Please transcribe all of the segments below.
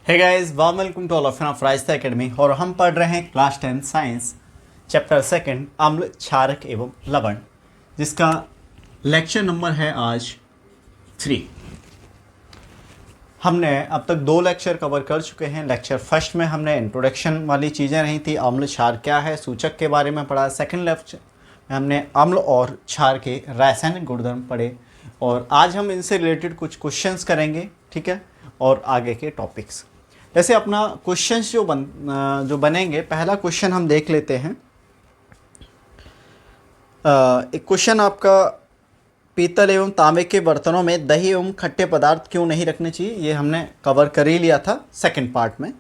Hey guys, warm welcome to all of you फ्राइस्ता academy. और हम पढ़ रहे हैं क्लास 10 साइंस चैप्टर 2 अम्ल, क्षारक एवं लवण, जिसका लेक्चर नंबर है आज 3। हमने अब तक 2 लेक्चर कवर कर चुके हैं। लेक्चर फर्स्ट में हमने इंट्रोडक्शन वाली चीज़ें रही थी, अम्ल क्षार क्या है, सूचक के बारे में पढ़ा। सेकंड लेक्चर में हमने अम्ल और क्षार के रासायनिक गुणधर्म पढ़े और आज हम इनसे रिलेटेड कुछ क्वेश्चंस करेंगे, ठीक है, और आगे के टॉपिक्स। जैसे अपना क्वेश्चंस जो बनेंगे, पहला क्वेश्चन हम देख लेते हैं। एक क्वेश्चन आपका, पीतल एवं तांबे के बर्तनों में दही एवं खट्टे पदार्थ क्यों नहीं रखने चाहिए, ये हमने कवर कर ही लिया था सेकंड पार्ट में।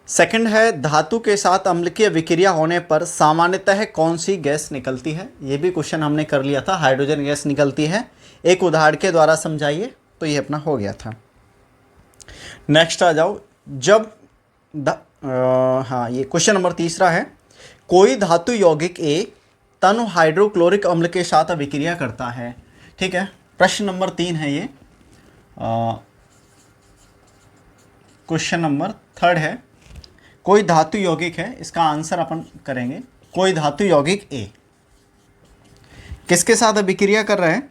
सेकंड है, धातु के साथ अम्लीय विक्रिया होने पर सामान्यतः कौन सी गैस निकलती है, ये भी क्वेश्चन हमने कर लिया था। हाइड्रोजन गैस निकलती है, एक उदाहरण के द्वारा समझाइए, तो ये अपना हो गया था। नेक्स्ट आ जाओ, जब ये क्वेश्चन नंबर तीसरा है, कोई धातु यौगिक ए तनु हाइड्रोक्लोरिक अम्ल के साथ अभिक्रिया करता है, ठीक है। प्रश्न नंबर 3 है ये। क्वेश्चन नंबर 3 है, कोई धातु यौगिक है, इसका आंसर अपन करेंगे। कोई धातु यौगिक ए किसके साथ अभिक्रिया कर रहे हैं?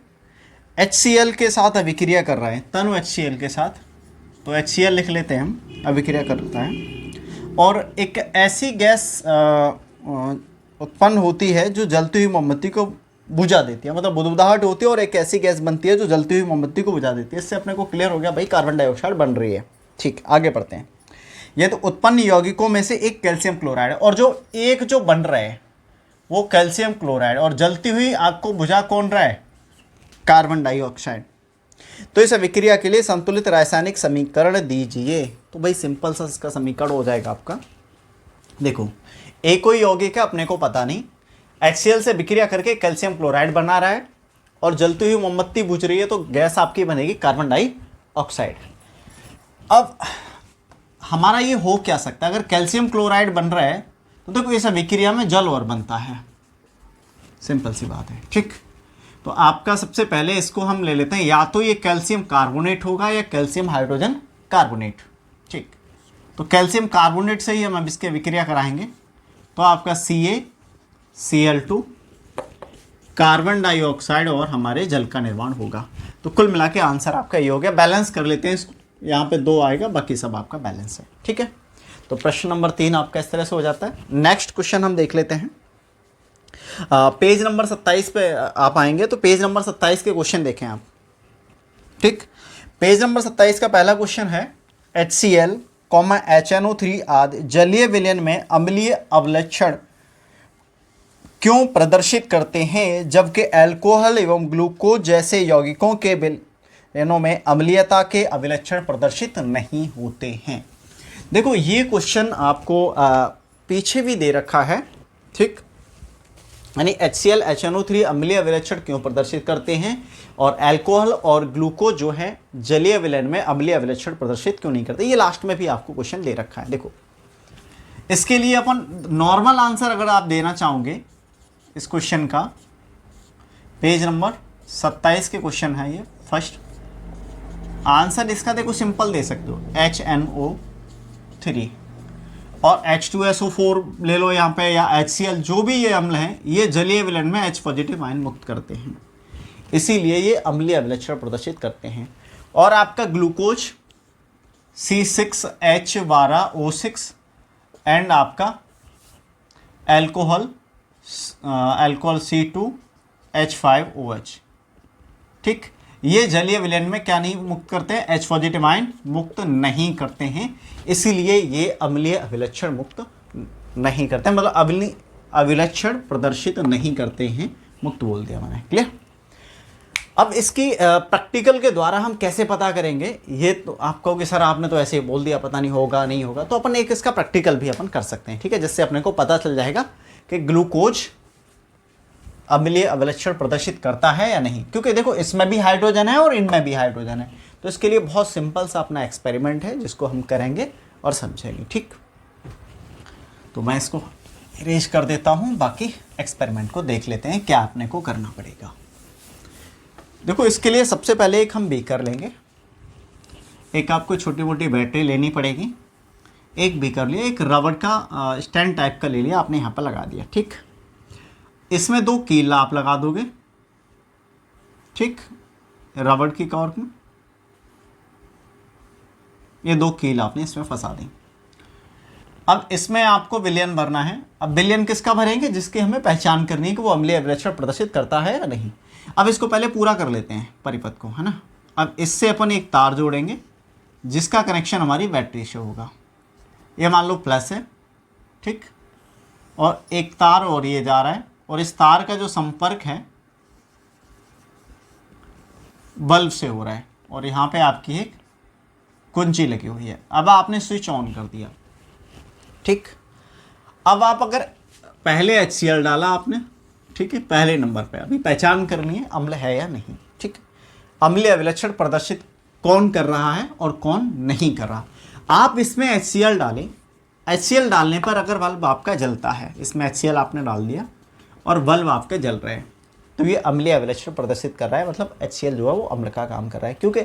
HCl के साथ अभिक्रिया कर रहे हैं, तनु HCl के साथ, तो HCl लिख लेते हैं हम, अभिक्रिया करता है। और एक ऐसी गैस उत्पन्न होती है जो जलती हुई मोमबत्ती को बुझा देती है, मतलब बुदबुदाहट होती है और एक ऐसी गैस बनती है जो जलती हुई मोमबत्ती को बुझा देती है। इससे अपने को क्लियर हो गया भाई, कार्बन डाइऑक्साइड बन रही है। ठीक, आगे बढ़ते हैं। ये तो उत्पन्न यौगिकों में से एक कैल्शियम क्लोराइड है, और जो बन रहा है वो कैल्शियम क्लोराइड, और जलती हुई आग को बुझा कौन रहा है? Carbon dioxide. तो इस अभिक्रिया के लिए संतुलित रासायनिक समीकरण दीजिए। तो भाई सिंपल सा इसका समीकरण हो जाएगा आपका, देखो, एक कोई यौगिक है, अपने को पता नहीं, HCl से विक्रिया करके कैल्शियम क्लोराइड बना रहा है और जलती हुई मोमबत्ती बुझ रही है, तो गैस आपकी बनेगी कार्बन डाइऑक्साइड। अब हमारा ये हो क्या सकता है, अगर कैल्शियम क्लोराइड बन रहा है तो देखो इस अभिक्रिया में जल और बनता है, सिंपल सी बात है, ठीक। तो आपका सबसे पहले इसको हम ले लेते हैं, या तो ये कैल्शियम कार्बोनेट होगा या कैल्शियम हाइड्रोजन कार्बोनेट, ठीक। तो कैल्शियम कार्बोनेट से ही हम अब इसके विक्रिया कराएंगे, तो आपका CaCl2 कार्बन डाइऑक्साइड और हमारे जल का निर्माण होगा। तो कुल मिला के आंसर आपका ये हो गया। बैलेंस कर लेते हैं इसको, यहाँ पे 2 आएगा, बाकी सब आपका बैलेंस है, ठीक है। तो प्रश्न नंबर 3 आपका इस तरह से हो जाता है। नेक्स्ट क्वेश्चन हम देख लेते हैं। पेज नंबर 27 पे आप आएंगे, तो पेज नंबर 27 के क्वेश्चन देखें आप, ठीक। पेज नंबर 27 का पहला क्वेश्चन है, HCl, HNO3 आदि जलीय विलयन में अम्लीय अवलक्षण क्यों प्रदर्शित करते हैं, जबकि अल्कोहल एवं ग्लूकोज जैसे यौगिकों के विलयनों में अम्लीयता के अविलक्षण प्रदर्शित नहीं होते हैं। देखो ये क्वेश्चन आपको पीछे भी दे रखा है, ठीक। यानी HCl HNO3 अम्लीय विलक्षण क्यों प्रदर्शित करते हैं और अल्कोहल और ग्लूकोज जो है जलीय विलयन में अम्लीय विलक्षण प्रदर्शित क्यों नहीं करते, ये लास्ट में भी आपको क्वेश्चन दे रखा है। देखो इसके लिए अपन नॉर्मल आंसर अगर आप देना चाहोगे इस क्वेश्चन का, पेज नंबर 27 के क्वेश्चन है ये फर्स्ट आंसर, इसका देखो सिंपल दे सकते हो, HNO3 और H2SO4 ले लो यहाँ पे, या HCl, जो भी ये अम्ल हैं ये जलीय विलयन में H पॉजिटिव आयन मुक्त करते हैं, इसीलिए ये अम्लीय अविलक्षण प्रदर्शित करते हैं। और आपका ग्लूकोज C6H12O6 एंड आपका अल्कोहल C2H5OH, ठीक, ये जलीय विलयन में क्या नहीं मुक्त करते हैं? H पॉजिटिव आयन मुक्त नहीं करते हैं, इसीलिए ये अम्लीय अविलक्षण मुक्त नहीं करते हैं, मतलब अविलक्षण प्रदर्शित नहीं करते हैं, मुक्त बोल दिया मैंने, क्लियर। अब इसकी प्रैक्टिकल के द्वारा हम कैसे पता करेंगे, ये तो आप कहोगे सर आपने तो ऐसे ही बोल दिया, पता नहीं होगा नहीं होगा, तो अपन एक इसका प्रैक्टिकल भी अपन कर सकते हैं, ठीक है, जिससे अपने को पता चल जाएगा कि ग्लूकोज अम्लीय अविलक्षण प्रदर्शित करता है या नहीं। क्योंकि देखो इसमें भी हाइड्रोजन है और इनमें भी हाइड्रोजन है, तो इसके लिए बहुत सिंपल सा अपना एक्सपेरिमेंट है जिसको हम करेंगे और समझेंगे, ठीक। तो मैं इसको इरेज कर देता हूँ, बाकी एक्सपेरिमेंट को देख लेते हैं क्या अपने को करना पड़ेगा। देखो इसके लिए सबसे पहले एक हम बीकर लेंगे, एक आपको छोटी मोटी बैटरी लेनी पड़ेगी, एक बीकर लिया, एक रबड़ का स्टैंड टाइप का ले लिया आपने, यहाँ पर लगा दिया। ठीक, इसमें 2 कील आप लगा दोगे। ठीक, रबड़ की कॉर्क में ये 2 कील आपने इसमें फंसा दी। अब इसमें आपको विलयन भरना है। अब विलयन किसका भरेंगे? जिसकी हमें पहचान करनी है कि वो अम्लीय अभिलक्षण प्रदर्शित करता है या नहीं। अब इसको पहले पूरा कर लेते हैं परिपथ को, है ना। अब इससे अपन एक तार जोड़ेंगे जिसका कनेक्शन हमारी बैटरी से होगा। ये मान लो प्लस है, ठीक, और एक तार और ये जा रहा है, और इस तार का जो संपर्क है बल्ब से हो रहा है, और यहाँ पे आपकी एक कुंजी लगी हुई है। अब आपने स्विच ऑन कर दिया। ठीक, अब आप अगर पहले HCl डाला आपने, ठीक है, पहले नंबर पे अभी पहचान करनी है अम्ल है या नहीं। ठीक, अम्लीय अभिलक्षण प्रदर्शित कौन कर रहा है और कौन नहीं कर रहा। आप इसमें HCl डालें, HCl डालने पर अगर बल्ब आपका जलता है, इसमें HCl आपने डाल दिया और बल्ब आपके जल रहे हैं, तो ये अम्लीय अभिलक्षण प्रदर्शित कर रहा है, मतलब HCl जो है वो अम्ल का काम कर रहा है। क्योंकि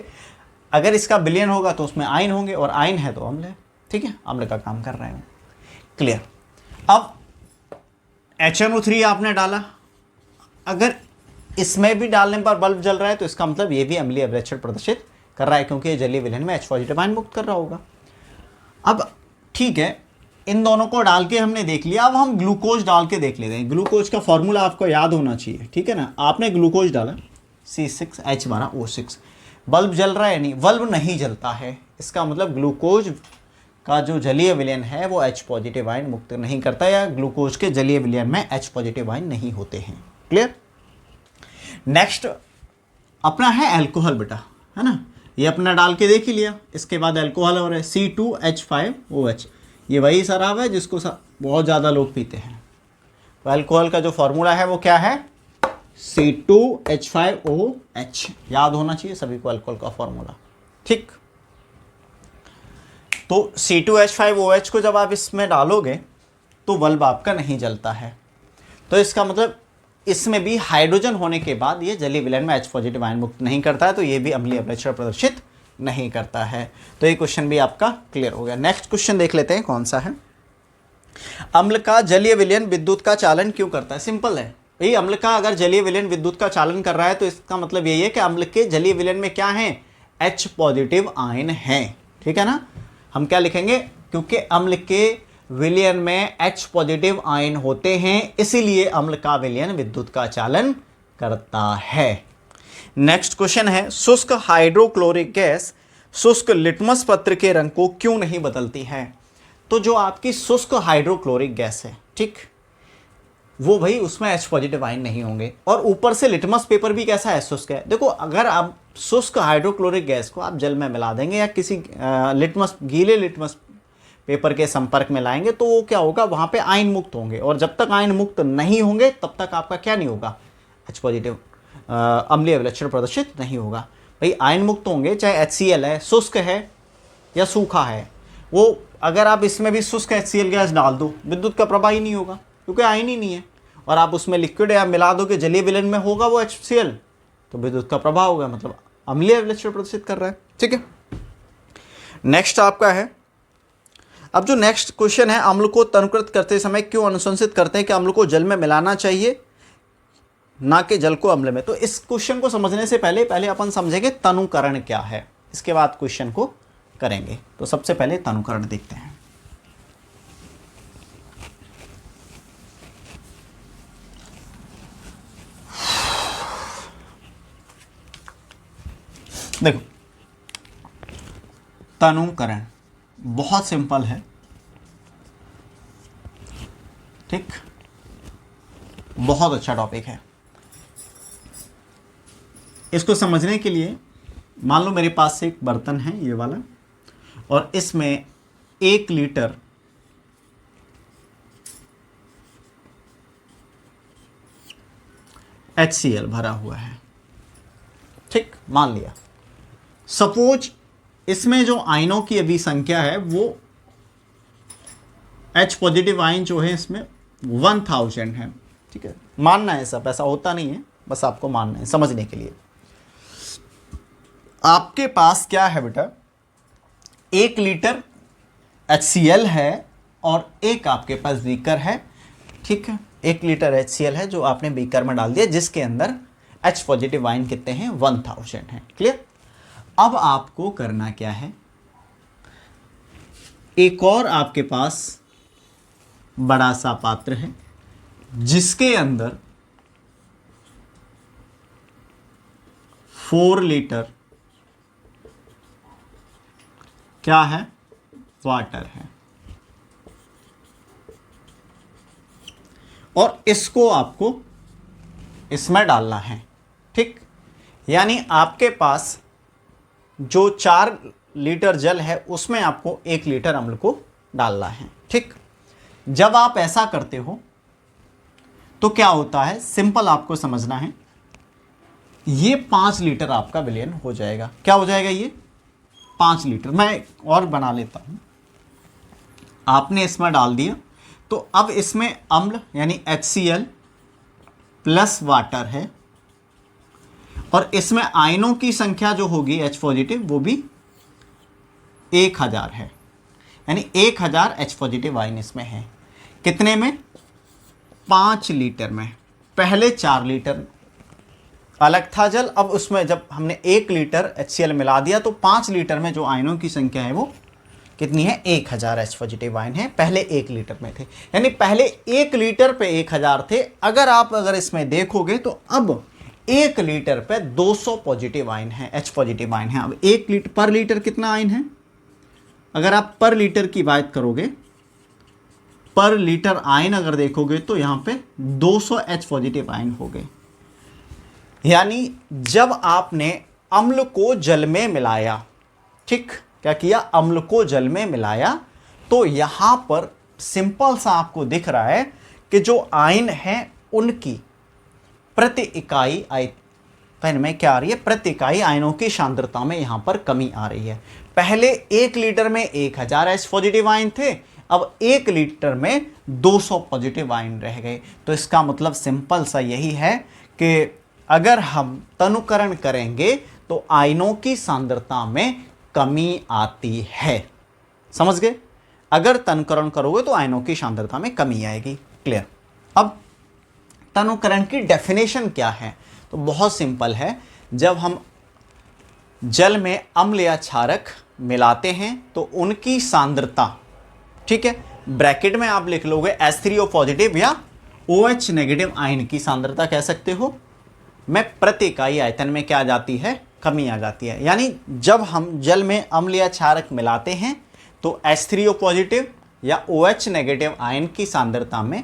अगर इसका विलयन होगा तो उसमें आयन होंगे, और आयन है तो अम्ल है। ठीक है, अम्ल का काम कर रहे हैं। क्लियर। अब HNO3 आपने डाला, अगर इसमें भी डालने पर बल्ब जल रहा है तो इसका मतलब ये भी अम्लीय अभिलक्षण प्रदर्शित कर रहा है, क्योंकि ये जलीय विलयन में H पॉजिटिव आयन मुक्त कर रहा होगा। अब ठीक है, इन दोनों को डाल के हमने देख लिया। अब हम ग्लूकोज डाल के देख लेते हैं। ग्लूकोज का फॉर्मूला आपको याद होना चाहिए, ठीक है ना। आपने ग्लूकोज डाला C6H12O6, बल्ब जल रहा है नहीं? बल्ब नहीं जलता है, इसका मतलब ग्लूकोज का जो जलीय विलयन है वो H पॉजिटिव आयन मुक्त नहीं करता, या ग्लूकोज के जलीय विलयन में H पॉजिटिव आयन नहीं होते हैं। क्लियर। नेक्स्ट अपना है अल्कोहल बेटा, है ना। ये अपना डाल के देख ही लिया। इसके बाद अल्कोहल हो रहा है C2H5OH, ये वही शराब है जिसको बहुत ज़्यादा लोग पीते हैं। तो अल्कोहल का जो फॉर्मूला है वो क्या है? C2H5OH, याद होना चाहिए सभी को अल्कोहल का फॉर्मूला। ठीक, तो C2H5OH को जब आप इसमें डालोगे तो बल्ब आपका नहीं जलता है। तो इसका मतलब इसमें भी हाइड्रोजन होने के बाद ये जलीय विलयन में H पॉजिटिव आयन मुक्त नहीं करता है, तो ये भी अम्लीय अभिलक्षण प्रदर्शित नहीं करता है। तो ये क्वेश्चन भी आपका क्लियर हो गया। नेक्स्ट क्वेश्चन देख लेते हैं कौन सा है। अम्ल का जलीय विलयन विद्युत का चालन क्यों करता है? सिंपल है भाई, अम्ल का अगर जलीय विलयन विद्युत का चालन कर रहा है तो इसका मतलब यही है कि अम्ल के जलीय विलयन में क्या है? H पॉजिटिव आयन है। ठीक है ना। हम क्या लिखेंगे? क्योंकि अम्ल के विलयन में H पॉजिटिव आयन होते हैं, इसीलिए अम्ल का विलयन विद्युत का चालन करता है। नेक्स्ट क्वेश्चन है, शुष्क हाइड्रोक्लोरिक गैस शुष्क लिटमस पत्र के रंग को क्यों नहीं बदलती है? तो जो आपकी शुष्क हाइड्रोक्लोरिक गैस है, ठीक, वो भाई उसमें H पॉजिटिव आयन नहीं होंगे, और ऊपर से लिटमस पेपर भी कैसा है? शुष्क है। देखो, अगर आप शुष्क हाइड्रोक्लोरिक गैस को आप जल में मिला देंगे या किसी गीले लिटमस पेपर के संपर्क में लाएंगे तो वो क्या होगा? वहां पे आयन मुक्त होंगे, और जब तक आयन मुक्त नहीं होंगे तब तक आपका क्या नहीं होगा? H पॉजिटिव अम्लीय अभिलक्षण प्रदर्शित नहीं होगा। भाई आयन मुक्त होंगे, चाहे HCl है, शुष्क है या सूखा है, वो अगर आप इसमें भी शुष्क HCl गैस डाल दो, विद्युत का प्रवाह ही नहीं होगा, क्योंकि आयन ही नहीं है। और आप उसमें लिक्विड या मिला दो कि जलीय विलयन में होगा वो HCl, तो विद्युत का प्रवाह होगा, मतलब अम्लीय अभिलक्षण प्रदर्शित कर रहा है। ठीक है। नेक्स्ट आपका है, अब जो नेक्स्ट क्वेश्चन है, अम्ल को तनुकृत करते समय क्यों अनुशंसित करते हैं कि अम्ल को जल में मिलाना चाहिए, ना कि जल को अम्ल में? तो इस क्वेश्चन को समझने से पहले अपन समझेंगे तनुकरण क्या है, इसके बाद क्वेश्चन को करेंगे। तो सबसे पहले तनुकरण देखते हैं। देखो, तनुकरण बहुत सिंपल है, ठीक, बहुत अच्छा टॉपिक है। इसको समझने के लिए मान लो मेरे पास एक बर्तन है ये वाला, और इसमें 1 लीटर HCl भरा हुआ है। ठीक, मान लिया। सपोज इसमें जो आयनों की अभी संख्या है वो H पॉजिटिव आयन जो है इसमें 1000 है। ठीक है, मानना है, सब ऐसा होता नहीं है, बस आपको मानना है समझने के लिए। आपके पास क्या है बेटा? 1 लीटर HCl है और एक आपके पास बीकर है, ठीक है, 1 लीटर HCl है जो आपने बीकर में डाल दिया, जिसके अंदर H पॉजिटिव आयन कितने हैं, 1000 हैं। क्लियर। अब आपको करना क्या है, एक और आपके पास बड़ा सा पात्र है जिसके अंदर 4 लीटर क्या है, वाटर है, और इसको आपको इसमें डालना है। ठीक, यानी आपके पास जो 4 लीटर जल है उसमें आपको 1 लीटर अम्ल को डालना है। ठीक, जब आप ऐसा करते हो तो क्या होता है, सिंपल आपको समझना है, ये 5 लीटर आपका विलयन हो जाएगा। क्या हो जाएगा, ये 5 लीटर। मैं और बना लेता हूं, आपने इसमें डाल दिया तो अब इसमें अम्ल यानी HCl प्लस वाटर है, और इसमें आयनों की संख्या जो होगी H पॉजिटिव वो भी 1000 है, यानी 1000 H पॉजिटिव आयन इसमें है। कितने में, 5 लीटर में। पहले 4 लीटर अलग था जल, अब उसमें जब हमने 1 लीटर HCl मिला दिया तो 5 लीटर में जो आयनों की संख्या है वो कितनी है, 1000 H पॉजिटिव आयन है। पहले 1 लीटर में थे, यानी पहले 1 लीटर पे 1000 थे। अगर इसमें देखोगे तो अब 1 लीटर पे 200 पॉजिटिव आयन है, H पॉजिटिव आयन है। अब 1 लीटर पर लीटर कितना आयन है, अगर आप पर लीटर की बात करोगे, पर लीटर आयन अगर देखोगे तो यहां पे 200 H पॉजिटिव आयन हो गए। यानी जब आपने अम्ल को जल में मिलाया, ठीक, क्या किया, अम्ल को जल में मिलाया, तो यहां पर सिंपल सा आपको दिख रहा है कि जो आयन है उनकी प्रति इकाई आयतन में क्या आ रही है, प्रति इकाई आयनों की सांद्रता में यहां पर कमी आ रही है। पहले 1 लीटर में 1000 H पॉजिटिव आयन थे, अब 1 लीटर में 200 पॉजिटिव आयन रह गए। तो इसका मतलब सिंपल सा यही है कि अगर हम तनुकरण करेंगे तो आयनों की सांद्रता में कमी आती है। समझ गए, अगर तनुकरण करोगे तो आयनों की सांद्रता में कमी आएगी। क्लियर। अब तनुकरण की डेफिनेशन क्या है, तो बहुत सिंपल है, जब हम जल में अम्ल या क्षारक मिलाते हैं तो उनकी सांद्रता, ठीक है, ब्रैकेट में आप लिख लोगे H3O पॉजिटिव या OH नेगेटिव आयन की सांद्रता कह सकते हो, में प्रति इकाई आयतन में क्या आ जाती है, कमी आ जाती है। यानी जब हम जल में अम्ल या क्षारक मिलाते हैं तो H3O पॉजिटिव या OH नेगेटिव आयन की सांद्रता में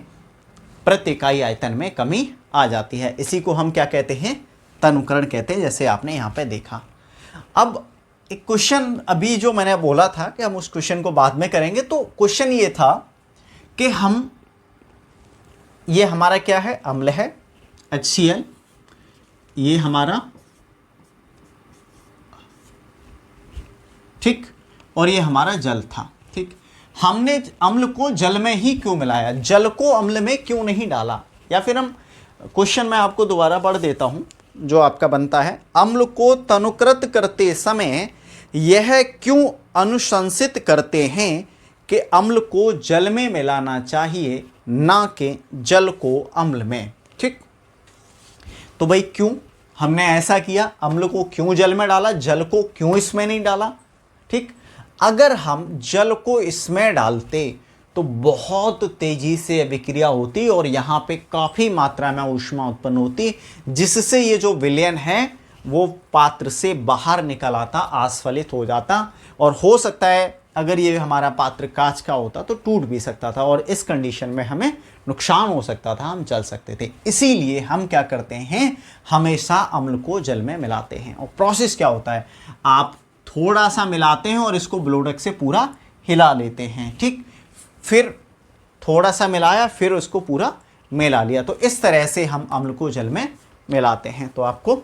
प्रति इकाई आयतन में कमी आ जाती है। इसी को हम क्या कहते हैं, तनुकरण कहते हैं, जैसे आपने यहाँ पे देखा। अब एक क्वेश्चन अभी जो मैंने बोला था कि हम उस क्वेश्चन को बाद में करेंगे, तो क्वेश्चन ये था कि हम, ये हमारा क्या है, अम्ल है HCl, ये हमारा, ठीक, और ये हमारा जल था। ठीक, हमने अम्ल को जल में ही क्यों मिलाया, जल को अम्ल में क्यों नहीं डाला, या फिर हम क्वेश्चन मैं आपको दोबारा पढ़ देता हूं जो आपका बनता है, अम्ल को तनुकृत करते समय यह क्यों अनुशंसित करते हैं कि अम्ल को जल में मिलाना चाहिए, ना कि जल को अम्ल में। ठीक, तो भाई क्यों हमने ऐसा किया, अम्ल को क्यों जल में डाला, जल को क्यों इसमें नहीं डाला। ठीक, अगर हम जल को इसमें डालते तो बहुत तेजी से अभिक्रिया होती और यहाँ पे काफ़ी मात्रा में ऊष्मा उत्पन्न होती, जिससे ये जो विलयन है वो पात्र से बाहर निकल आता, आस्फलित हो जाता, और हो सकता है अगर ये हमारा पात्र कांच का होता तो टूट भी सकता था, और इस कंडीशन में हमें नुकसान हो सकता था, हम जल सकते थे। इसीलिए हम क्या करते हैं, हमेशा अम्ल को जल में मिलाते हैं। और प्रोसेस क्या होता है, आप थोड़ा सा मिलाते हैं और इसको ब्लोडक से पूरा हिला लेते हैं। ठीक, फिर थोड़ा सा मिलाया, फिर उसको पूरा मिला लिया। तो इस तरह से हम अम्ल को जल में मिलाते हैं। तो आपको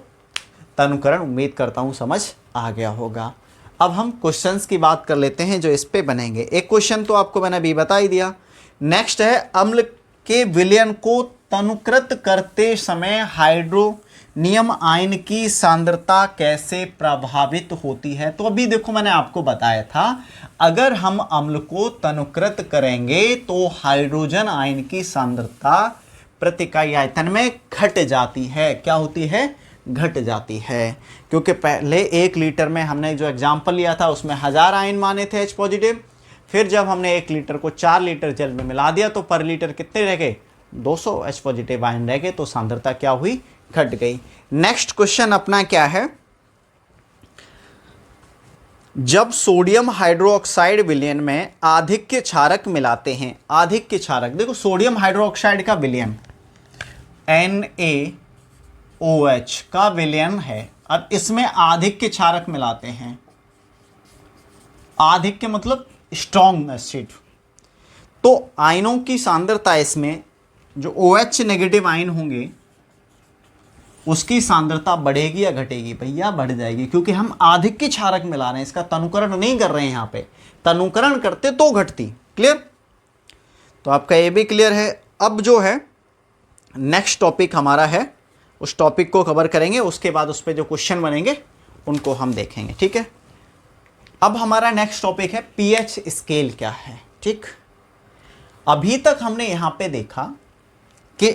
तनुकरण उम्मीद करता हूं समझ आ गया होगा। अब हम क्वेश्चंस की बात कर लेते हैं जो इस पे बनेंगे। एक क्वेश्चन तो आपको मैंने अभी बता ही दिया। नेक्स्ट है, अम्ल के विलयन को तनुकृत करते समय नियम आयन की सांद्रता कैसे प्रभावित होती है? तो अभी देखो मैंने आपको बताया था, अगर हम अम्ल को तनुकृत करेंगे तो हाइड्रोजन आयन की सांद्रता प्रति इकाई आयतन में घट जाती है। क्या होती है? घट जाती है। क्योंकि पहले 1 लीटर में हमने जो एग्जाम्पल लिया था उसमें 1000 आयन माने थे H पॉजिटिव, फिर जब हमने 1 लीटर को 4 लीटर जल में मिला दिया तो पर लीटर कितने रह गए? 200 H पॉजिटिव आयन रह गए, तो सांद्रता क्या हुई? घट गई। नेक्स्ट क्वेश्चन अपना क्या है? जब सोडियम हाइड्रोक्साइड विलयन में आधिक्य क्षारक मिलाते हैं, आधिक्य क्षारक, देखो सोडियम हाइड्रोक्साइड का विलयन NaOH का विलयन है, अब इसमें आधिक्य क्षारक मिलाते हैं, आधिक्य मतलब स्ट्रॉन्ग एसिड, तो आयनों की सांद्रता इसमें जो OH नेगेटिव आयन होंगे उसकी सांद्रता बढ़ेगी या घटेगी? भैया बढ़ जाएगी, क्योंकि हम आधिक्य क्षारक मिला रहे हैं, इसका तनुकरण नहीं कर रहे हैं। यहां पे तनुकरण करते तो घटती। क्लियर? तो आपका ये भी क्लियर है। अब जो है नेक्स्ट टॉपिक हमारा है, उस टॉपिक को कवर करेंगे, उसके बाद उस पर जो क्वेश्चन बनेंगे उनको हम देखेंगे। ठीक है, अब हमारा नेक्स्ट टॉपिक है पीएच स्केल क्या है। ठीक, अभी तक हमने यहां पे देखा कि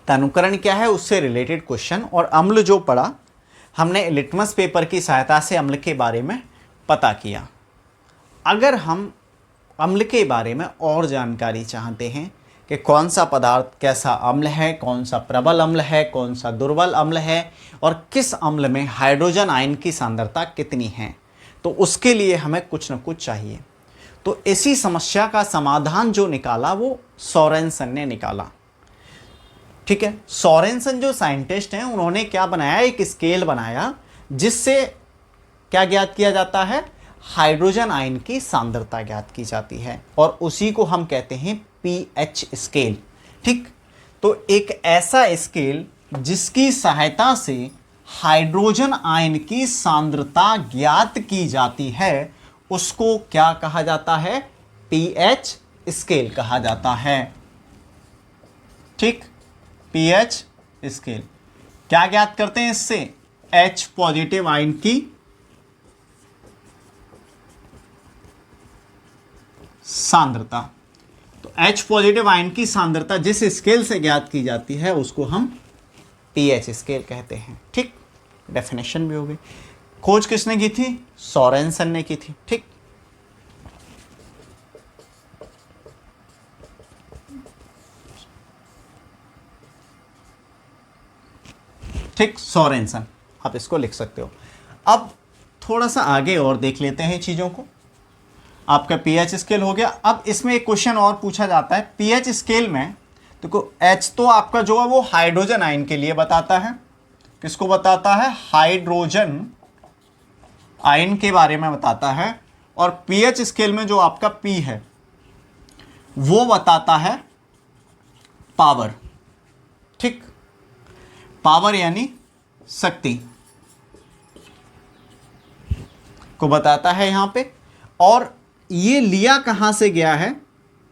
तनुकरण क्या है, उससे रिलेटेड क्वेश्चन, और अम्ल जो पढ़ा हमने लिटमस पेपर की सहायता से अम्ल के बारे में पता किया। अगर हम अम्ल के बारे में और जानकारी चाहते हैं कि कौन सा पदार्थ कैसा अम्ल है, कौन सा प्रबल अम्ल है, कौन सा दुर्बल अम्ल है, और किस अम्ल में हाइड्रोजन आयन की सांद्रता कितनी है, तो उसके लिए हमें कुछ न कुछ चाहिए। तो इसी समस्या का समाधान जो निकाला वो सोरेनसन ने निकाला। ठीक है, सोरेनसन जो साइंटिस्ट हैं उन्होंने क्या बनाया? एक स्केल बनाया जिससे क्या ज्ञात किया जाता है? हाइड्रोजन आयन की सांद्रता ज्ञात की जाती है, और उसी को हम कहते हैं पीएच स्केल। ठीक, तो एक ऐसा स्केल जिसकी सहायता से हाइड्रोजन आयन की सांद्रता ज्ञात की जाती है उसको क्या कहा जाता है? पीएच स्केल कहा जाता है। ठीक, पीएच स्केल क्या ज्ञात करते हैं? इससे H पॉजिटिव आयन की सांद्रता, तो H पॉजिटिव आयन की सांद्रता जिस स्केल से ज्ञात की जाती है उसको हम पीएच स्केल कहते हैं। ठीक, डेफिनेशन भी हो गई। खोज किसने की थी? सोरेनसन ने की थी। ठीक, ठीक, सोरेनसन, आप इसको लिख सकते हो। अब थोड़ा सा आगे और देख लेते हैं चीजों को। आपका पीएच स्केल हो गया। अब इसमें एक क्वेश्चन और पूछा जाता है पीएच स्केल में। देखो H तो आपका जो है वो हाइड्रोजन आयन के लिए बताता है। किसको बताता है? हाइड्रोजन आयन के बारे में बताता है। और पीएच स्केल में जो आपका P है वो बताता है पावर। ठीक, पावर यानी शक्ति को बताता है यहां पे। और ये लिया कहां से गया है?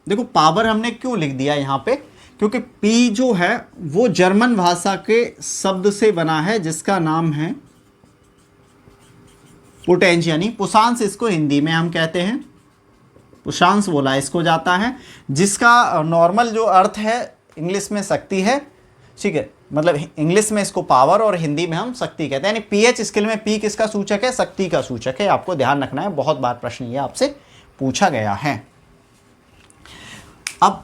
देखो पावर हमने क्यों लिख दिया यहां पे? क्योंकि P जो है वो जर्मन भाषा के शब्द से बना है जिसका नाम है पोटेंस, यानी पुशांस इसको हिंदी में हम कहते हैं, पुशांस बोला इसको जाता है, जिसका नॉर्मल जो अर्थ है इंग्लिश में शक्ति है। ठीक है, मतलब इंग्लिश में इसको पावर और हिंदी में हम शक्ति कहते हैं। यानी पीएच स्केल में P किसका सूचक है? शक्ति का सूचक है। आपको ध्यान रखना है, बहुत बार प्रश्न ये आपसे पूछा गया है। अब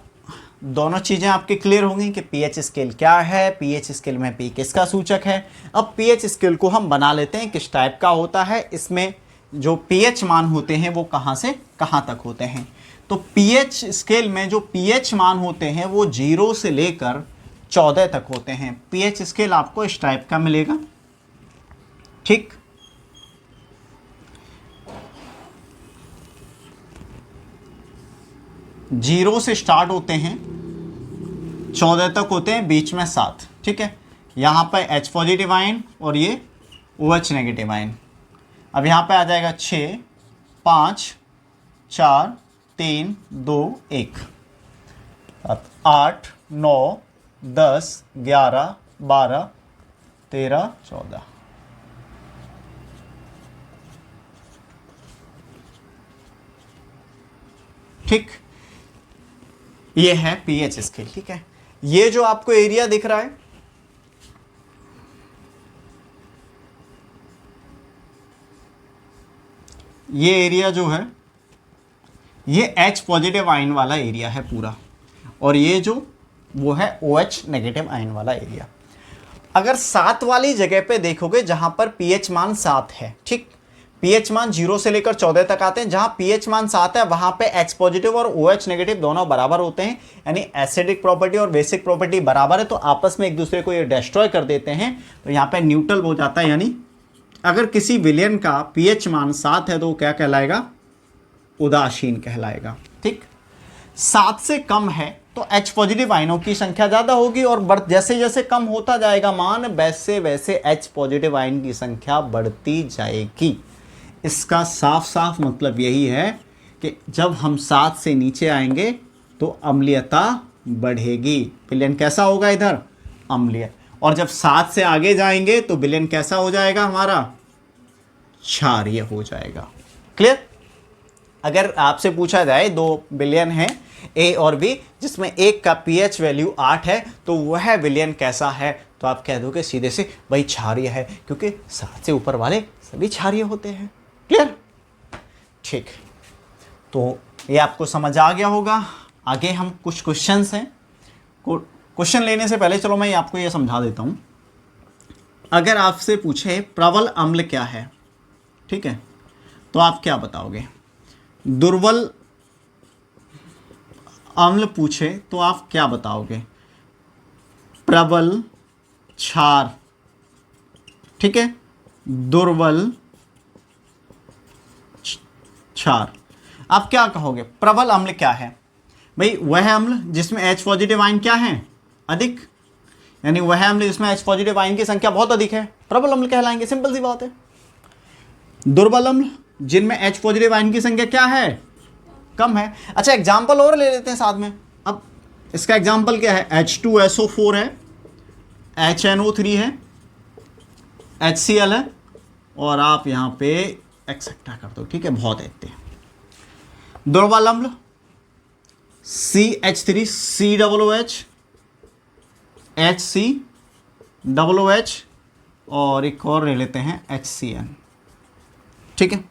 दोनों चीजें आपकी क्लियर होंगी कि पीएच स्केल क्या है, पीएच स्केल में P किसका सूचक है। अब पीएच स्केल को हम बना लेते हैं, किस टाइप का होता है, इसमें जो पीएच मान होते हैं वो कहां से कहां तक होते हैं। तो पीएच स्केल में जो पीएच मान होते हैं वो 0 से लेकर 14 तक होते हैं। पीएच स्केल आपको इस टाइप का मिलेगा। ठीक, जीरो से स्टार्ट होते हैं, 14 तक होते हैं, बीच में 7। ठीक है, यहां पर H पॉजिटिव आयन और ये OH नेगेटिव आयन। अब यहां पे आ जाएगा 6, 5, 4, 3, 2, 1, 8, 9, 10, 11, 12, 13, 14। ठीक, ये है पीएच स्केल। ठीक है, ये जो आपको एरिया दिख रहा है, ये एरिया जो है ये H पॉजिटिव आयन वाला एरिया है पूरा, और ये जो वो है OH नेगेटिव आयन वाला एरिया। अगर 7 वाली जगह पे देखोगे जहां पर pH मान 7 है, ठीक, pH मान 0 से लेकर 14 तक आते हैं, जहां pH मान 7 है वहां पे H पॉजिटिव और OH नेगेटिव दोनों बराबर होते हैं, यानी एसिडिक प्रॉपर्टी और बेसिक प्रॉपर्टी बराबर है, तो आपस में एक दूसरे को ये डिस्ट्रॉय कर देते हैं, तो यहाँ पे न्यूट्रल हो जाता है। यानी अगर किसी विलयन का pH मान 7 है तो वो क्या कहलाएगा, उदासीन कहलाएगा। ठीक, 7 से कम है तो H पॉजिटिव आयनों की संख्या ज़्यादा होगी, और जैसे जैसे कम होता जाएगा मान, वैसे वैसे H पॉजिटिव आयन की संख्या बढ़ती जाएगी। इसका साफ साफ मतलब यही है कि जब हम 7 से नीचे आएंगे तो अम्लीयता बढ़ेगी, विलयन कैसा होगा इधर, अम्लीय, और जब 7 से आगे जाएंगे तो विलयन कैसा हो जाएगा हमारा, क्षारीय हो जाएगा। क्लियर। अगर आपसे पूछा जाए 2 विलयन है ए और बी, जिसमें एक का पीएच वैल्यू 8 है, तो वह विलयन कैसा है, तो आप कह दोगे सीधे से भाई क्षारीय है, क्योंकि 7 से ऊपर वाले सभी क्षारीय होते हैं। क्लियर। ठीक, तो ये आपको समझ आ गया होगा। आगे हम कुछ क्वेश्चंस हैं, क्वेश्चन लेने से पहले चलो मैं आपको ये समझा देता हूं। अगर आपसे पूछे प्रबल अम्ल क्या है, ठीक है, तो आप क्या बताओगे। दुर्बल अम्ल पूछे तो आप क्या बताओगे, प्रबल, क्षार, ठीक है, दुर्बल, क्षार। आप क्या कहोगे, प्रबल अम्ल क्या है भाई, वह अम्ल जिसमें H पॉजिटिव आयन क्या है, अधिक, यानी वह अम्ल जिसमें H पॉजिटिव आयन की संख्या बहुत अधिक है, प्रबल अम्ल कहलाएंगे। सिंपल सी बात है। दुर्बल अम्ल जिनमें H पॉजिटिव आयन की संख्या क्या है, कम है। अच्छा, एग्जाम्पल और ले लेते हैं साथ में। अब इसका एग्जाम्पल क्या है, H2SO4 है, HNO3 है, HCl है, और आप यहाँ पे एक्सेट्रा कर दो। ठीक है, बहुत है। दुर्बल अम्ल CH3COOH, HCOOH, और एक और ले लेते हैं HCN। ठीक है,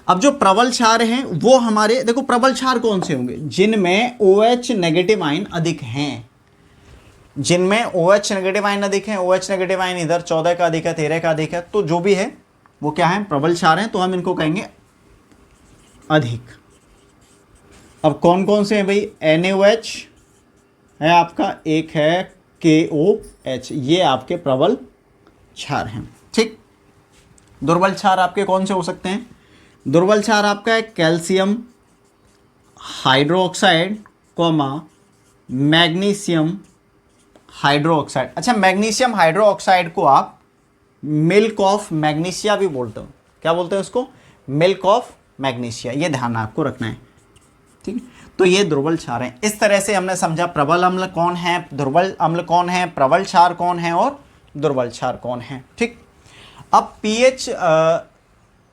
अब जो प्रबल क्षार हैं वो हमारे, देखो प्रबल क्षार कौन से होंगे, जिनमें OH नेगेटिव आयन अधिक हैं, जिनमें OH नेगेटिव आयन अधिक हैं। OH नेगेटिव आयन इधर 14 का अधिक है, 13 का अधिक है, तो जो भी है वो क्या है, प्रबल क्षार हैं, तो हम इनको कहेंगे अधिक। अब कौन कौन से हैं भाई, NaOH है आपका, एक है KOH, ये आपके प्रबल क्षार हैं। ठीक, दुर्बल क्षार आपके कौन से हो सकते हैं, दुर्बल क्षार आपका है कैल्शियम हाइड्रोक्साइड, मैग्नीशियम हाइड्रोक्साइड। अच्छा, मैग्नीशियम हाइड्रोक्साइड को आप मिल्क ऑफ मैग्नीशिया भी बोलते हो, क्या बोलते हैं उसको, मिल्क ऑफ मैग्नीशिया, ये ध्यान आपको रखना है। ठीक है, तो ये दुर्बल क्षार हैं। इस तरह से हमने समझा प्रबल अम्ल कौन है, दुर्बल अम्ल कौन है, प्रबल क्षार कौन है और दुर्बल क्षार कौन है। ठीक, अब पीएच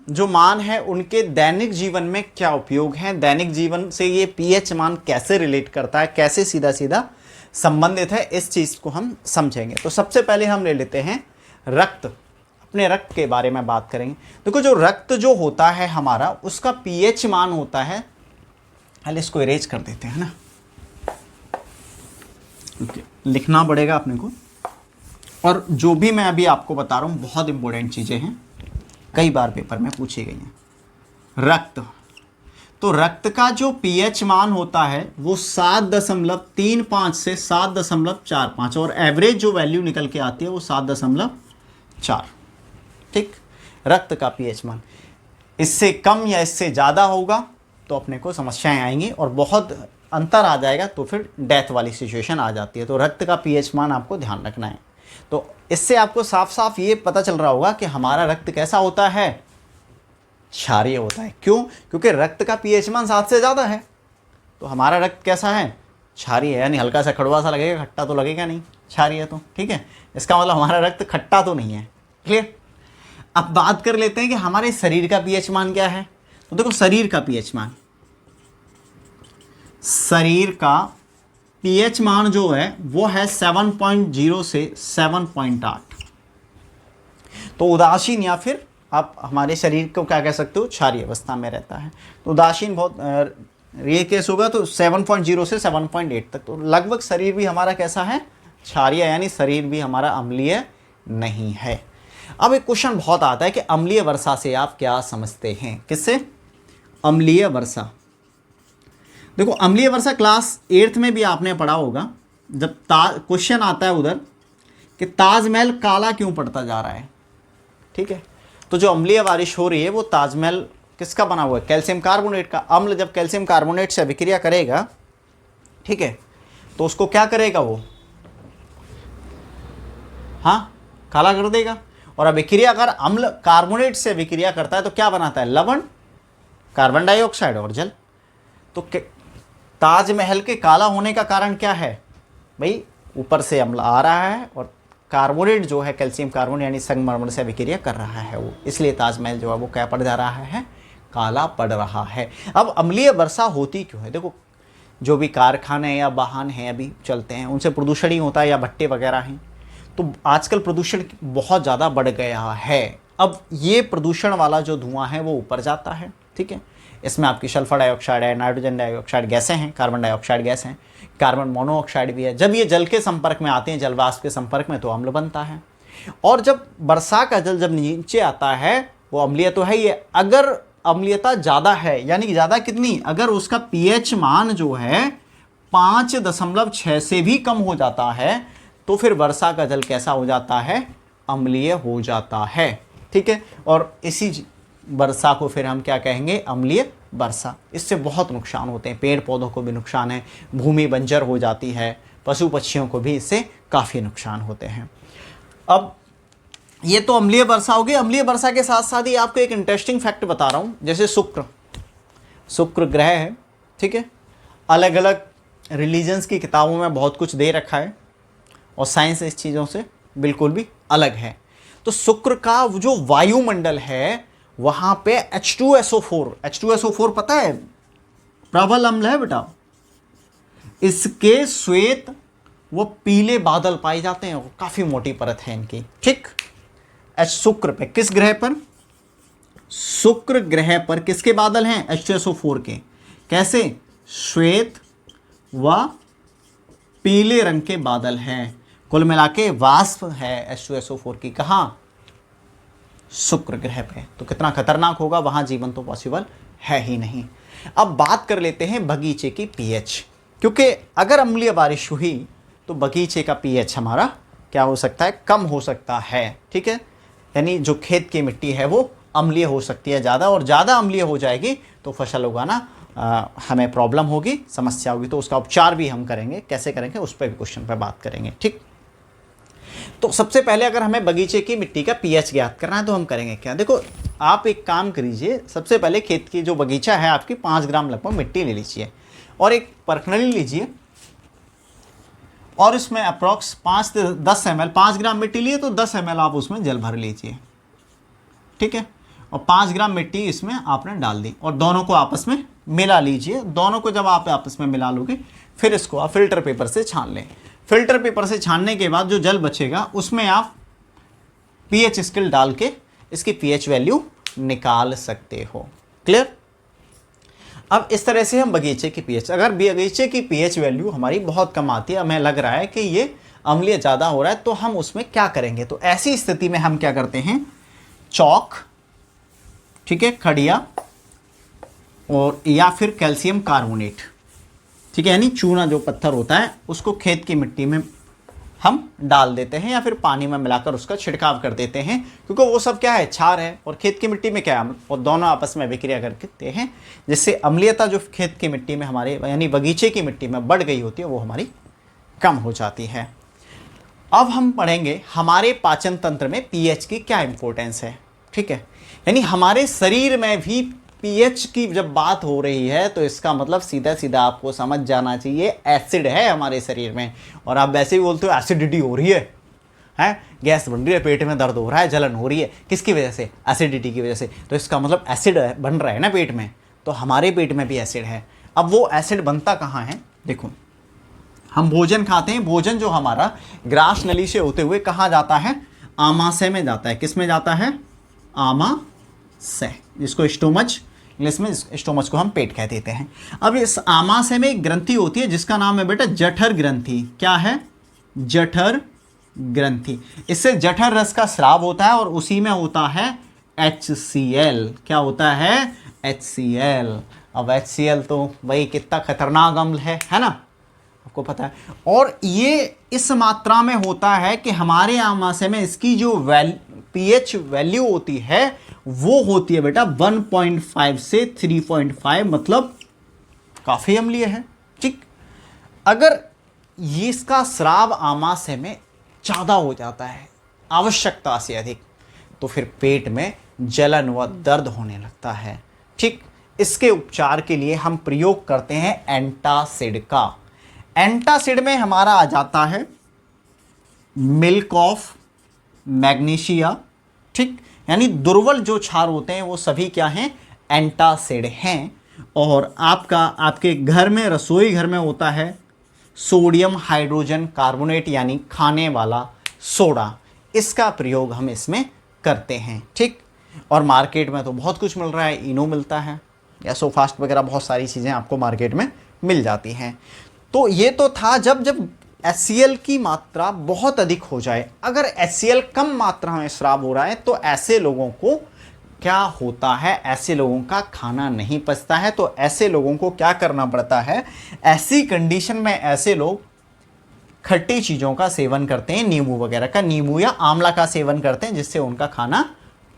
जो मान है उनके दैनिक जीवन में क्या उपयोग है, दैनिक जीवन से ये पीएच मान कैसे रिलेट करता है, कैसे सीधा सीधा संबंधित है, इस चीज़ को हम समझेंगे। तो सबसे पहले हम ले लेते हैं रक्त, अपने रक्त के बारे में बात करेंगे। देखो, जो रक्त जो होता है हमारा, उसका पीएच मान होता है, पहले इसको इरेज कर देते हैं ना, लिखना पड़ेगा अपने को। और जो भी मैं अभी आपको बता रहा हूँ बहुत इंपॉर्टेंट चीज़ें हैं, कई बार पेपर में पूछी गई हैं। रक्त, तो रक्त का जो पीएच मान होता है वो 7.35 से 7.45, और एवरेज जो वैल्यू निकल के आती है वो 7.4। ठीक, रक्त का पीएच मान इससे कम या इससे ज़्यादा होगा तो अपने को समस्याएं आएंगी, और बहुत अंतर आ जाएगा तो फिर डेथ वाली सिचुएशन आ जाती है। तो रक्त का पीएच मान आपको ध्यान रखना है। तो इससे आपको साफ साफ ये पता चल रहा होगा कि हमारा रक्त कैसा होता है, क्षारीय होता है। क्यों? क्योंकि रक्त का पीएच मान 7 से ज़्यादा है, तो हमारा रक्त कैसा है, क्षारीय है, यानी हल्का सा कड़वा सा लगेगा, खट्टा तो लगेगा नहीं, क्षारीय है तो ठीक है, इसका मतलब हमारा रक्त खट्टा तो नहीं है। क्लियर। अब बात कर लेते हैं कि हमारे शरीर का पीएच मान क्या है। तो देखो शरीर का पीएच मान, शरीर का पीएच मान जो है वो है 7.0 से 7.8। तो उदासीन या फिर आप हमारे शरीर को क्या कह सकते हो, क्षारीय अवस्था में रहता है। तो उदासीन बहुत ये केस होगा तो 7.0 से 7.8 तक। तो लगभग शरीर भी हमारा कैसा है, क्षारीय, यानी शरीर भी हमारा अम्लीय नहीं है। अब एक क्वेश्चन बहुत आता है कि अम्लीय वर्षा से आप क्या समझते हैं। किससे? अम्लीय वर्षा। देखो अम्लीय वर्षा क्लास 8th में भी आपने पढ़ा होगा, जब क्वेश्चन आता है उधर कि ताजमहल काला क्यों पड़ता जा रहा है। ठीक है, तो जो अम्लीय बारिश हो रही है वो ताजमहल किसका बना हुआ है, कैल्शियम कार्बोनेट का। अम्ल जब कैल्शियम कार्बोनेट से अभिक्रिया करेगा, ठीक है, तो उसको क्या करेगा वो, हाँ, काला कर देगा। और अभिक्रिया अगर अम्ल कार्बोनेट से अभिक्रिया करता है तो क्या बनाता है, लवण, कार्बन डाइऑक्साइड और जल। तो ताजमहल के काला होने का कारण क्या है भाई, ऊपर से अम्ल आ रहा है और कार्बोनेट जो है कैल्शियम कार्बोनेट यानी संगमरमर से अभिक्रिया कर रहा है वो, इसलिए ताजमहल जो है वो क्या पड़ जा रहा है, काला पड़ रहा है। अब अम्लीय वर्षा होती क्यों है? देखो जो भी कारखाने या वाहन हैं अभी चलते हैं उनसे प्रदूषण ही होता है, या भट्टे वगैरह हैं। तो आजकल प्रदूषण बहुत ज़्यादा बढ़ गया है। अब ये प्रदूषण वाला जो धुआं है वो ऊपर जाता है, ठीक है, इसमें आपकी सल्फर डाइऑक्साइड है, नाइट्रोजन डाइऑक्साइड गैसें हैं, कार्बन डाइऑक्साइड गैस हैं, कार्बन मोनोऑक्साइड भी है। जब ये जल के संपर्क में आते हैं, जल वाष्प के संपर्क में, तो अम्ल बनता है। और जब वर्षा का जल जब नीचे आता है वो अम्लीय तो है ही है। अगर अम्लीयता ज़्यादा है, यानी कि ज़्यादा कितनी, अगर उसका पीएच मान जो है 5.6 से भी कम हो जाता है तो फिर वर्षा का जल कैसा हो जाता है, अम्लीय हो जाता है। ठीक है, और इसी वर्षा को फिर हम क्या कहेंगे, अम्लीय वर्षा। इससे बहुत नुकसान होते हैं, पेड़ पौधों को भी नुकसान है, भूमि बंजर हो जाती है, पशु पक्षियों को भी इससे काफ़ी नुकसान होते हैं। अब ये तो अम्लीय वर्षा होगी। अम्लीय वर्षा के साथ साथ ही आपको एक इंटरेस्टिंग फैक्ट बता रहा हूँ, जैसे शुक्र ग्रह है, ठीक है, अलग अलग रिलीजन्स की किताबों में बहुत कुछ दे रखा है और साइंस इस चीज़ों से बिल्कुल भी अलग है। तो शुक्र का जो वायुमंडल है वहाँ पे H2SO4 पता है, प्रबल अम्ल है बेटा, इसके श्वेत वो पीले बादल पाए जाते हैं और काफ़ी मोटी परत है इनकी। ठीक, शुक्र पे, किस ग्रह पर, शुक्र ग्रह पर किसके बादल हैं, H2SO4 के। कैसे, श्वेत व पीले रंग के बादल हैं। कुल मिला के वाष्प है H2SO4 की, कहाँ, शुक्र ग्रह पे। तो कितना खतरनाक होगा, वहाँ जीवन तो पॉसिबल है ही नहीं। अब बात कर लेते हैं बगीचे की पीएच, क्योंकि अगर अम्लीय बारिश हुई तो बगीचे का पीएच हमारा क्या हो सकता है, कम हो सकता है। ठीक है, यानी जो खेत की मिट्टी है वो अम्लीय हो सकती है ज़्यादा, और ज़्यादा अम्लीय हो जाएगी तो फसल उगाना हमें प्रॉब्लम होगी, समस्या होगी। तो उसका उपचार भी हम करेंगे, कैसे करेंगे उस पर भी क्वेश्चन पर बात करेंगे। ठीक, तो सबसे पहले अगर हमें बगीचे की मिट्टी का पीएच ज्ञात करना है तो हम करेंगे क्या, देखो आप एक काम करिए, सबसे पहले खेत की जो बगीचा है आपकी 5 ग्राम लगभग मिट्टी ले लीजिए और एक परखनली लीजिए और इसमें अप्रॉक्स 5 से 10 ml, 5 ग्राम मिट्टी लिए तो 10 ml आप उसमें जल भर लीजिए। ठीक है, और 5 ग्राम मिट्टी इसमें आपने डाल दी और दोनों को आपस में मिला लीजिए। दोनों को जब आप आपस में मिला लोगे फिर इसको आप फिल्टर पेपर से छान लें। फिल्टर पेपर से छानने के बाद जो जल बचेगा उसमें आप पीएच स्केल डाल के इसकी पीएच वैल्यू निकाल सकते हो। क्लियर। अब इस तरह से हम बगीचे की पीएच, अगर बगीचे की पीएच वैल्यू हमारी बहुत कम आती है, हमें लग रहा है कि ये अम्लीय ज़्यादा हो रहा है, तो हम उसमें क्या करेंगे, तो ऐसी स्थिति में हम क्या करते हैं, चौक, ठीक है, खड़िया और या फिर कैल्शियम कार्बोनेट, ठीक है, यानी चूना जो पत्थर होता है उसको खेत की मिट्टी में हम डाल देते हैं या फिर पानी में मिलाकर उसका छिड़काव कर देते हैं, क्योंकि वो सब क्या है, क्षार है और खेत की मिट्टी में क्या है अम्ल, और दोनों आपस में विक्रिया करते हैं, जिससे अम्लीयता जो खेत की मिट्टी में हमारे यानी बगीचे की मिट्टी में बढ़ गई होती है वो हमारी कम हो जाती है। अब हम पढ़ेंगे हमारे पाचन तंत्र में पीएच की क्या इंपॉर्टेंस है। ठीक है, यानी हमारे शरीर में भी पीएच की जब बात हो रही है तो इसका मतलब सीधा सीधा आपको समझ जाना चाहिए एसिड है हमारे शरीर में। और आप वैसे ही बोलते हो एसिडिटी हो रही है, गैस बन रही है, पेट में दर्द हो रहा है, जलन हो रही है, किसकी वजह से? एसिडिटी की वजह से। तो इसका मतलब एसिड बन रहा है ना पेट में, तो हमारे पेट में भी एसिड है। अब वो एसिड बनता कहाँ है? देखो, हम भोजन खाते हैं, भोजन जो हमारा ग्रास नली से होते हुए कहाँ जाता है? आमाशय में जाता है। किस में जाता है? आमाशय, जिसको स्टोमच, इंग्लिश में स्टोमच को हम पेट कह देते हैं। अब इस आमाशय में एक ग्रंथि होती है जिसका नाम है बेटा जठर ग्रंथि। क्या है? जठर ग्रंथि। इससे जठर रस का स्राव होता है और उसी में होता है HCl। क्या होता है? HCl। अब HCl तो भाई कितना खतरनाक अम्ल है ना, आपको पता है। और ये इस मात्रा में होता है कि हमारे आमाशय में इसकी जो pH वैल्यू होती है वो होती है बेटा 1.5 से 3.5, मतलब काफी अम्लीय है। ठीक, अगर ये इसका स्राव आमाशय में ज़्यादा हो जाता है, आवश्यकता से अधिक, तो फिर पेट में जलन व दर्द होने लगता है। ठीक, इसके उपचार के लिए हम प्रयोग करते हैं एंटासिड का। एंटासिड में हमारा आ जाता है मिल्क ऑफ मैग्नीशिया। ठीक, यानी दुर्बल जो क्षार होते हैं वो सभी क्या हैं? एंटासिड हैं। और आपके घर में, रसोई घर में होता है सोडियम हाइड्रोजन कार्बोनेट, यानी खाने वाला सोडा। इसका प्रयोग हम इसमें करते हैं। ठीक, और मार्केट में तो बहुत कुछ मिल रहा है, इनो मिलता है या सोफास्ट वगैरह, बहुत सारी चीज़ें आपको मार्केट में मिल जाती हैं। तो ये तो था जब HCl की मात्रा बहुत अधिक हो जाए। अगर HCl कम मात्रा में स्राव हो रहा है तो ऐसे लोगों को क्या होता है? ऐसे लोगों का खाना नहीं पचता है। तो ऐसे लोगों को क्या करना पड़ता है? ऐसी कंडीशन में ऐसे लोग खट्टी चीज़ों का सेवन करते हैं, नींबू वगैरह का, नींबू या आंवला का सेवन करते हैं, जिससे उनका खाना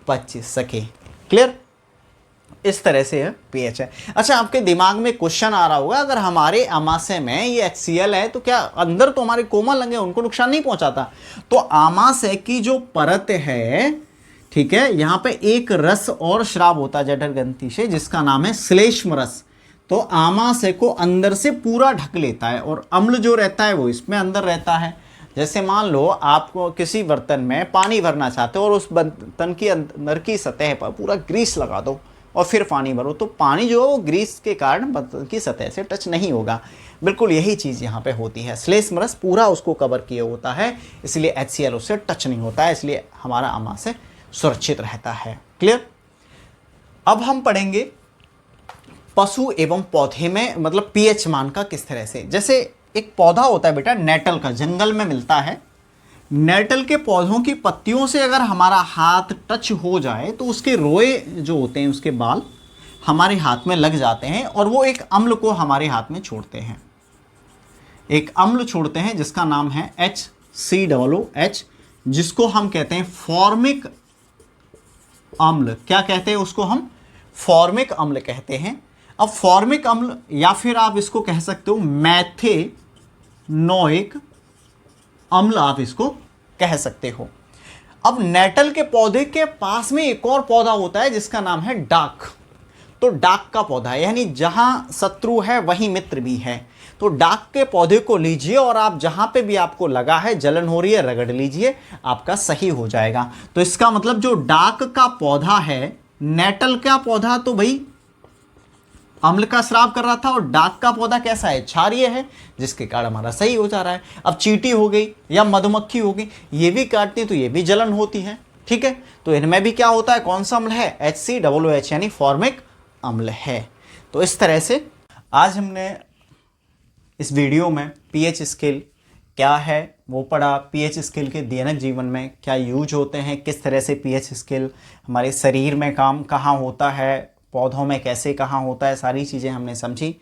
पच सके। क्लियर? इस तरह से pH है। अच्छा, आपके दिमाग में क्वेश्चन आ रहा होगा, अगर हमारे आमाशय में ये HCl है तो क्या अंदर तो हमारे कोमल अंग है, उनको नुकसान नहीं पहुंचाता? तो आमाशय की जो परत है, ठीक है, यहाँ पे एक रस और श्राव होता है जठर ग्रंथि से, जिसका नाम है श्लेष्म रस। तो आमाशय को अंदर से पूरा ढक लेता है और अम्ल जो रहता है वो इसमें अंदर रहता है। जैसे मान लो आपको किसी बर्तन में पानी भरना चाहते हो और उस बर्तन की अंदर की सतह पर पूरा ग्रीस लगा दो और फिर पानी भरो, तो पानी जो है वो ग्रीस के कारण बर्तन की सतह से टच नहीं होगा। बिल्कुल यही चीज़ यहाँ पे होती है। श्लेष्म रस पूरा उसको कवर किए होता है, इसलिए HCl उससे टच नहीं होता है, इसलिए हमारा आमाशय सुरक्षित रहता है। क्लियर? अब हम पढ़ेंगे पशु एवं पौधे में मतलब pH मान का किस तरह से। जैसे एक पौधा होता है बेटा नेटल का, जंगल में मिलता है। नेटल के पौधों की पत्तियों से अगर हमारा हाथ टच हो जाए तो उसके रोए जो होते हैं, उसके बाल हमारे हाथ में लग जाते हैं और वो एक अम्ल को हमारे हाथ में छोड़ते हैं। एक अम्ल छोड़ते हैं जिसका नाम है HCOOH, जिसको हम कहते हैं फॉर्मिक अम्ल। क्या कहते हैं उसको? हम फॉर्मिक अम्ल कहते हैं। अब फॉर्मिक अम्ल, या फिर आप इसको कह सकते हो मैथेनोइक अम्ल, आप इसको कह सकते हो। अब नेटल के पौधे के पास में एक और पौधा होता है जिसका नाम है डाक। तो डाक का पौधा है, यानी जहां शत्रु है वहीं मित्र भी है। तो डाक के पौधे को लीजिए और आप जहां पे भी आपको लगा है जलन हो रही है, रगड़ लीजिए, आपका सही हो जाएगा। तो इसका मतलब जो डाक का पौधा है, नेटल का पौधा तो भाई अम्ल का स्राव कर रहा था, और डाक का पौधा कैसा है? क्षारीय है, जिसके कारण हमारा सही हो जा रहा है। अब चींटी हो गई या मधुमक्खी हो गई, ये भी काटती है तो ये भी जलन होती है। ठीक है, तो इनमें भी क्या होता है? कौन सा अम्ल है? HCOOH, यानी फॉर्मिक अम्ल है। तो इस तरह से आज हमने इस वीडियो में pH स्केल क्या है वो पढ़ा। pH स्केल के दैनिक जीवन में क्या यूज होते हैं, किस तरह से pH स्केल हमारे शरीर में काम कहाँ होता है, पौधों में कैसे कहाँ होता है, सारी चीज़ें हमने समझी।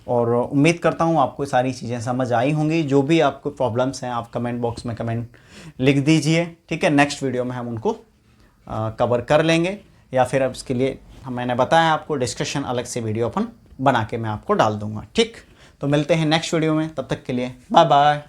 और उम्मीद करता हूँ आपको सारी चीज़ें समझ आई होंगी। जो भी आपको प्रॉब्लम्स हैं आप कमेंट बॉक्स में कमेंट लिख दीजिए। ठीक है, नेक्स्ट वीडियो में हम उनको कवर कर लेंगे, या फिर अब इसके लिए मैंने बताया आपको डिस्कशन अलग से वीडियो अपन बना के मैं आपको डाल दूँगा। ठीक, तो मिलते हैं नेक्स्ट वीडियो में, तब तक के लिए बाय बाय।